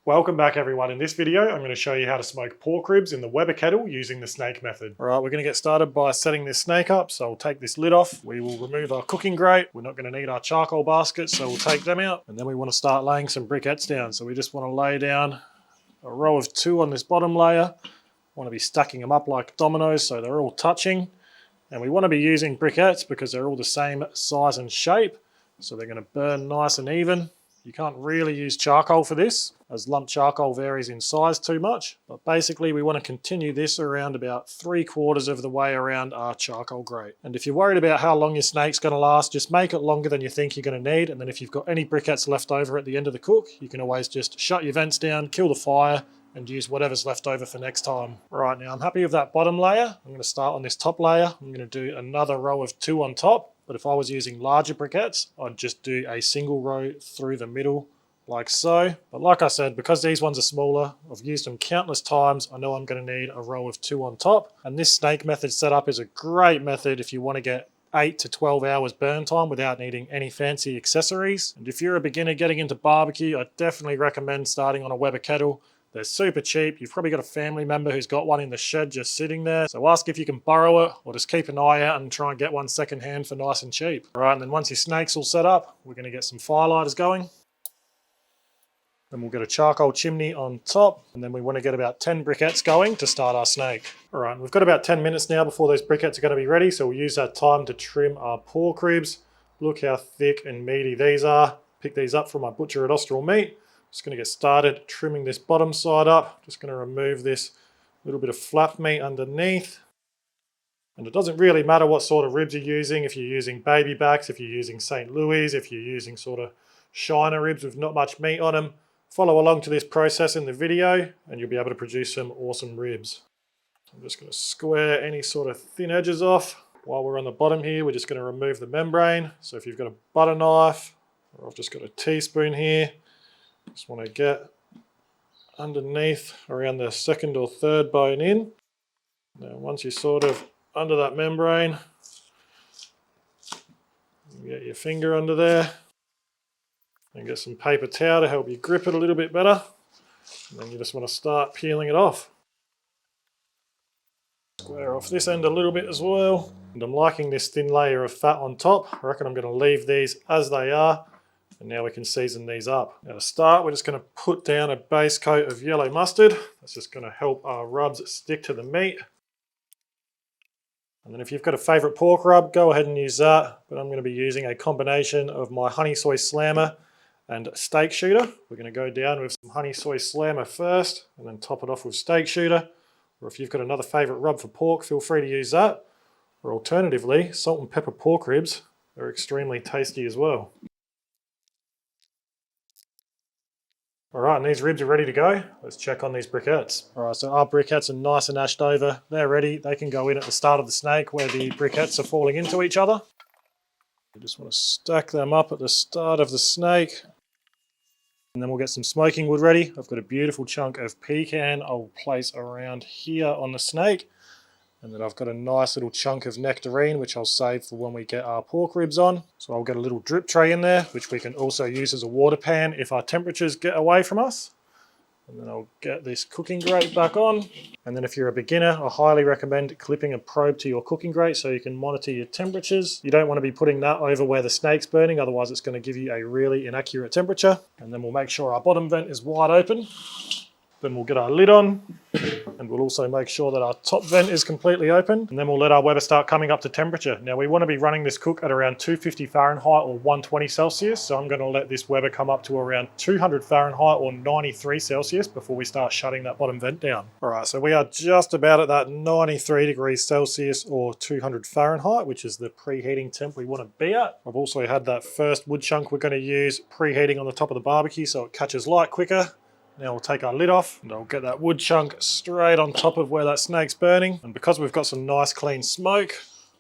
Welcome back everyone. In this video I'm going to show you how to smoke pork ribs in the Weber kettle using the snake method. Alright, we're going to get started by setting this snake up. So we'll take this lid off, we will remove our cooking grate, we're not going to need our charcoal baskets, so we'll take them out, and then we want to start laying some briquettes down. So we just want to lay down a row of 2 on this bottom layer. Want to be stacking them up like dominoes so they're all touching, and we want to be using briquettes because they're all the same size and shape, so they're going to burn nice and even. You can't really use charcoal for this, as lump charcoal varies in size too much, but basically we want to continue this around about 3/4 of the way around our charcoal grate. And if you're worried about how long your snake's going to last, just make it longer than you think you're going to need, and then if you've got any briquettes left over at the end of the cook, you can always just shut your vents down, kill the fire, and use whatever's left over for next time. Right, now I'm happy with that bottom layer. I'm going to start on this top layer. I'm going to do another row of 2 on top, but if I was using larger briquettes, I'd just do a single row through the middle like so. But like I said, because these ones are smaller, I've used them countless times, I know I'm going to need a row of 2 on top. And this snake method setup is a great method if you want to get 8 to 12 hours burn time without needing any fancy accessories. And if you're a beginner getting into barbecue, I definitely recommend starting on a Weber kettle. They're super cheap. You've probably got a family member who's got one in the shed just sitting there. So ask if you can borrow it, or just keep an eye out and try and get one second hand for nice and cheap. All right, and then once your snake's all set up, we're going to get some firelighters going. Then we'll get a charcoal chimney on top, and then we want to get about 10 briquettes going to start our snake. All right, we've got about 10 minutes now before those briquettes are going to be ready, so we'll use that time to trim our pork ribs. Look how thick and meaty these are. Pick these up from my butcher at Austral Meat. Just going to get started trimming this bottom side up. Just going to remove this little bit of flap meat underneath. And it doesn't really matter what sort of ribs you're using. If you're using baby backs, if you're using St. Louis, if you're using sort of shiner ribs with not much meat on them, follow along to this process in the video and you'll be able to produce some awesome ribs. I'm just going to square any sort of thin edges off. While we're on the bottom here, we're just going to remove the membrane. So if you've got a butter knife, or I've just got a teaspoon here, just want to get underneath around the 2nd or 3rd bone in. Now once you're sort of under that membrane, you get your finger under there and get some paper towel to help you grip it a little bit better. And then you just want to start peeling it off. Square off this end a little bit as well. And I'm liking this thin layer of fat on top. I reckon I'm going to leave these as they are. And now we can season these up. Now to start, we're just going to put down a base coat of yellow mustard. That's just going to help our rubs stick to the meat. And then if you've got a favourite pork rub, go ahead and use that. But I'm going to be using a combination of my honey soy slammer and steak shooter. We're going to go down with some honey soy slammer first and then top it off with steak shooter. Or if you've got another favourite rub for pork, feel free to use that. Or alternatively, salt and pepper pork ribs are extremely tasty as well. Alright, and these ribs are ready to go. Let's check on these briquettes. Alright, so our briquettes are nice and ashed over. They're ready. They can go in at the start of the snake where the briquettes are falling into each other. You just want to stack them up at the start of the snake. And then we'll get some smoking wood ready. I've got a beautiful chunk of pecan I'll place around here on the snake. And then I've got a nice little chunk of nectarine, which I'll save for when we get our pork ribs on. So I'll get a little drip tray in there, which we can also use as a water pan if our temperatures get away from us. And then I'll get this cooking grate back on. And then if you're a beginner, I highly recommend clipping a probe to your cooking grate so you can monitor your temperatures. You don't want to be putting that over where the snake's burning, otherwise it's going to give you a really inaccurate temperature. And then we'll make sure our bottom vent is wide open. Then we'll get our lid on, and we'll also make sure that our top vent is completely open, and then we'll let our Weber start coming up to temperature. Now we want to be running this cook at around 250 Fahrenheit or 120 Celsius, so I'm going to let this Weber come up to around 200 Fahrenheit or 93 Celsius before we start shutting that bottom vent down. Alright, so we are just about at that 93 degrees Celsius or 200 Fahrenheit, which is the preheating temp we want to be at. I've also had that first wood chunk we're going to use preheating on the top of the barbecue so it catches light quicker. Now we'll take our lid off and I'll get that wood chunk straight on top of where that snake's burning. And because we've got some nice clean smoke,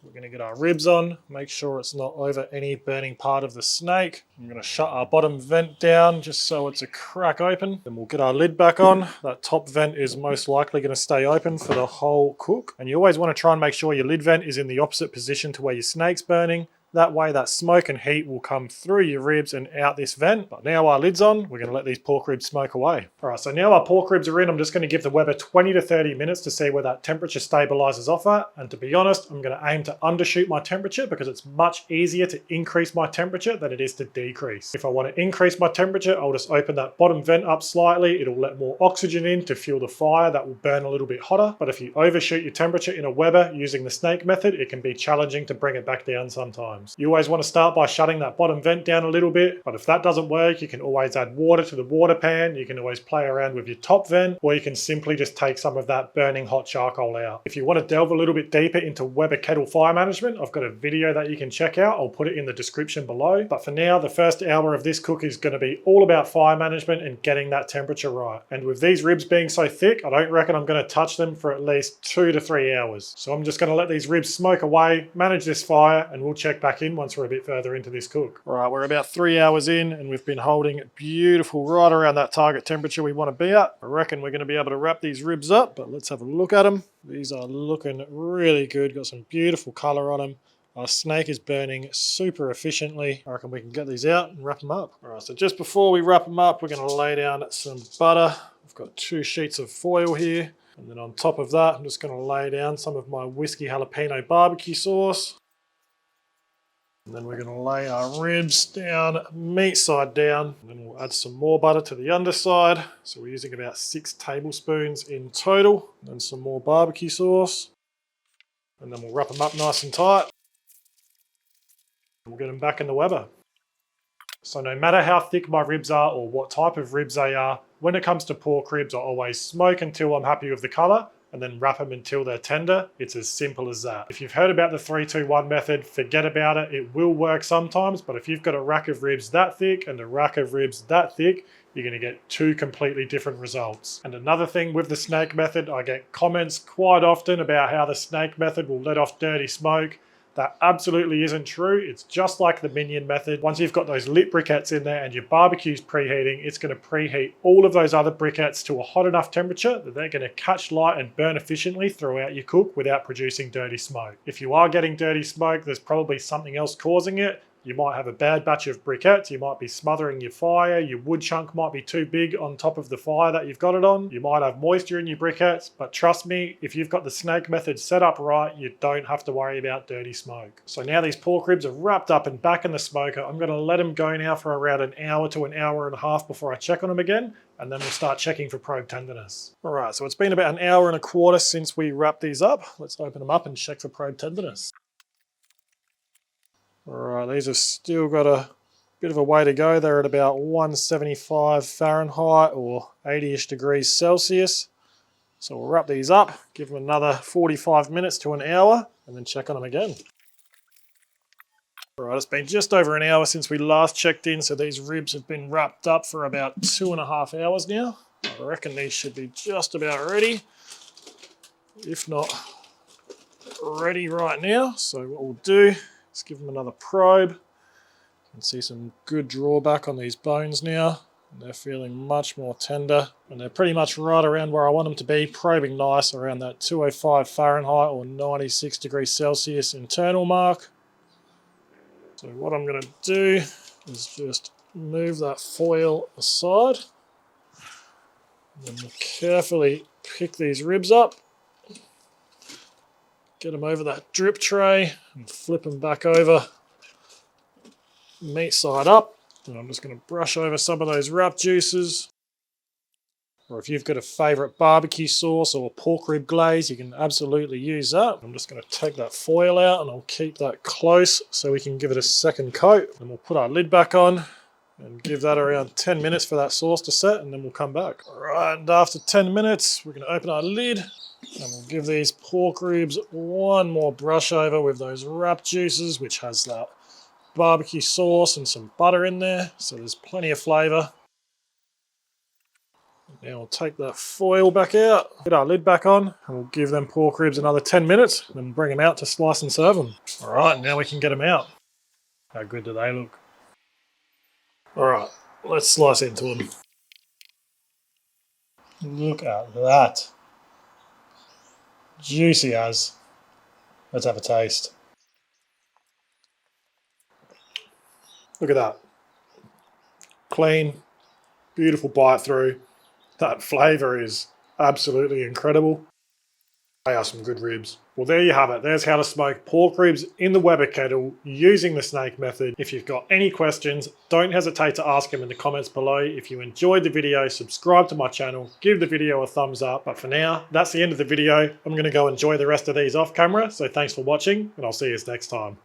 we're going to get our ribs on, make sure it's not over any burning part of the snake. I'm going to shut our bottom vent down just so it's a crack open. Then we'll get our lid back on. That top vent is most likely going to stay open for the whole cook. And you always want to try and make sure your lid vent is in the opposite position to where your snake's burning. That way that smoke and heat will come through your ribs and out this vent. But now our lid's on, we're going to let these pork ribs smoke away. Alright, so now our pork ribs are in, I'm just going to give the Weber 20 to 30 minutes to see where that temperature stabilizes off at. And to be honest, I'm going to aim to undershoot my temperature because it's much easier to increase my temperature than it is to decrease. If I want to increase my temperature, I'll just open that bottom vent up slightly. It'll let more oxygen in to fuel the fire that will burn a little bit hotter. But if you overshoot your temperature in a Weber using the snake method, it can be challenging to bring it back down sometimes. You always want to start by shutting that bottom vent down a little bit, but if that doesn't work, you can always add water to the water pan, you can always play around with your top vent, or you can simply just take some of that burning hot charcoal out. If you want to delve a little bit deeper into Weber Kettle fire management, I've got a video that you can check out, I'll put it in the description below. But for now, the first hour of this cook is going to be all about fire management and getting that temperature right. And with these ribs being so thick, I don't reckon I'm going to touch them for at least 2 to 3 hours. So I'm just going to let these ribs smoke away, manage this fire, and we'll check back in once we're a bit further into this cook. All right, we're about 3 hours in and we've been holding it beautiful right around that target temperature we want to be at. I reckon we're going to be able to wrap these ribs up, but let's have a look at them. These are looking really good, got some beautiful color on them. Our snake is burning super efficiently. I reckon we can get these out and wrap them up. All right, so just before we wrap them up, we're going to lay down some butter. I've got 2 sheets of foil here. And then on top of that, I'm just going to lay down some of my whiskey jalapeno barbecue sauce. And then we're going to lay our ribs down, meat side down. And then we'll add some more butter to the underside. So we're using about 6 tablespoons in total. And then some more barbecue sauce. And then we'll wrap them up nice and tight. And we'll get them back in the Weber. So no matter how thick my ribs are or what type of ribs they are, when it comes to pork ribs, I always smoke until I'm happy with the colour and then wrap them until they're tender. It's as simple as that. If you've heard about the 3-2-1 method, forget about it. It will work sometimes, but if you've got a rack of ribs that thick and a rack of ribs that thick, you're going to get 2 completely different results. And another thing with the snake method, I get comments quite often about how the snake method will let off dirty smoke. That absolutely isn't true. It's just like the minion method. Once you've got those lit briquettes in there and your barbecue's preheating, it's going to preheat all of those other briquettes to a hot enough temperature that they're going to catch light and burn efficiently throughout your cook without producing dirty smoke. If you are getting dirty smoke, there's probably something else causing it. You might have a bad batch of briquettes, you might be smothering your fire, your wood chunk might be too big on top of the fire that you've got it on, you might have moisture in your briquettes, but trust me, if you've got the snake method set up right, you don't have to worry about dirty smoke. So now these pork ribs are wrapped up and back in the smoker. I'm going to let them go now for around an hour to an hour and a half before I check on them again, and then we'll start checking for probe tenderness. Alright, so it's been about an hour and a quarter since we wrapped these up. Let's open them up and check for probe tenderness. Alright, these have still got a bit of a way to go. They're at about 175 Fahrenheit or 80-ish degrees Celsius. So we'll wrap these up, give them another 45 minutes to an hour, and then check on them again. Alright, it's been just over an hour since we last checked in, so these ribs have been wrapped up for about 2.5 hours now. I reckon these should be just about ready, if not ready right now. So what we'll do, let's give them another probe. You can see some good drawback on these bones now. They're feeling much more tender, and they're pretty much right around where I want them to be, probing nice around that 205 Fahrenheit or 96 degrees Celsius internal mark. So what I'm going to do is just move that foil aside, and then we'll carefully pick these ribs up, get them over that drip tray and flip them back over meat side up. And I'm just going to brush over some of those wrap juices. Or if you've got a favourite barbecue sauce or pork rib glaze, you can absolutely use that. I'm just going to take that foil out and I'll keep that close so we can give it a second coat. And we'll put our lid back on and give that around 10 minutes for that sauce to set, and then we'll come back. Alright, and after 10 minutes, we're going to open our lid and we'll give these pork ribs one more brush over with those wrap juices, which has that barbecue sauce and some butter in there, so there's plenty of flavour. Now we'll take that foil back out, get our lid back on, and we'll give them pork ribs another 10 minutes, and then bring them out to slice and serve them. Alright, now we can get them out. How good do they look? Alright, let's slice into them. Look at that. Juicy as. Let's have a taste. Look at that. Clean, beautiful bite through. That flavour is absolutely incredible. They are some good ribs. Well, there you have it. There's how to smoke pork ribs in the Weber kettle using the snake method. If you've got any questions, don't hesitate to ask them in the comments below. If you enjoyed the video, subscribe to my channel, give the video a thumbs up. But for now, that's the end of the video. I'm going to go enjoy the rest of these off camera. So thanks for watching, and I'll see you next time.